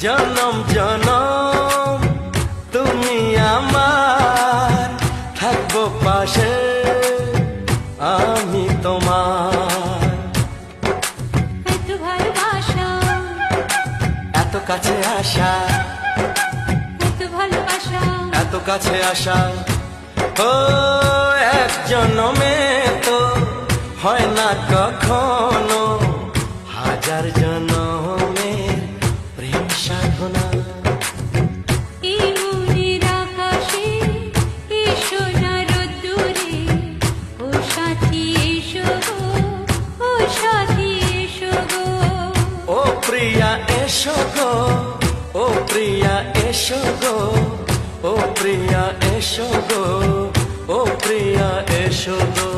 জনম জনম তুমি আমার, থাকবো পাশে আমি তোমার। এত ভালোবাসা, এত কাছে আসা, এত ভালোবাসা, এত কাছে আসা, ও এক জনমে তো হয় না কখনো, হাজার জনমের প্রেম সাধনা। এই মনের আকাশে এই সোনার রোদ্দুরে, ও সাথী এসো গো, ও সাথী এসো গো। ও প্রিয়া এসো গো, ও প্রিয়া এসো গো, ও প্রিয়া এসো গো, ও প্রিয়া এসো গো।